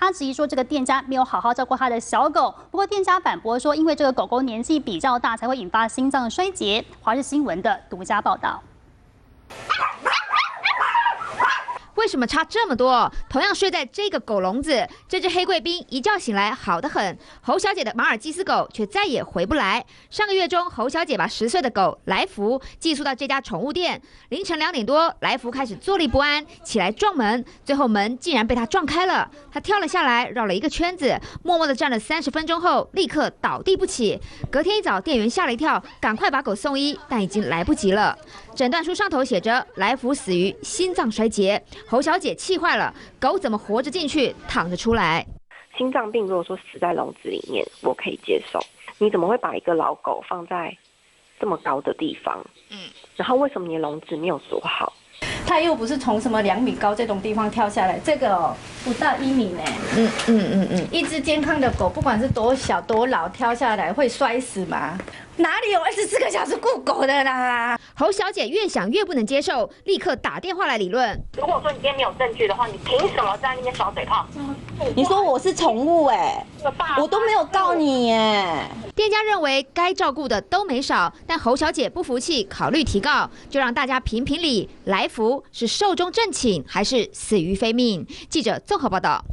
他质疑说这个店家没有好好照顾他的小狗。不过店家反驳说，因为这个狗狗年纪比较大，才会引发心脏衰竭。华视新闻的独家报道。 为什么差这么多？同样睡在这个狗笼子，这只黑贵宾一觉醒来好得很。侯小姐的马尔济斯狗却再也回不来。上个月中，侯小姐把10岁的狗来福寄宿到这家宠物店。凌晨2点多，来福开始坐立不安，起来撞门，最后门竟然被他撞开了。他跳了下来，绕了一个圈子，默默地站了30分钟后，立刻倒地不起。隔天一早，店员吓了一跳，赶快把狗送医，但已经来不及了。诊断书上头写着来福死于心脏衰竭。 侯小姐气坏了，狗怎么活着进去，躺着出来？心脏病如果说死在笼子里面，我可以接受。你怎么会把一个老狗放在这么高的地方？然后为什么你的笼子没有锁好？它又不是从什么2米高这种地方跳下来，这个不到1米呢。一只健康的狗，不管是多小多老，跳下来会摔死吗？哪里有24个小时顾狗的啦？侯小姐越想越不能接受，立刻打电话来理论。如果说你今天没有证据的话，你凭什么在那边耍嘴炮？你说我是宠物我都没有告你店家认为该照顾的都没少，但侯小姐不服气，考虑提告，就让大家评评理，来福是寿终正寝还是死于非命？记者综合报道。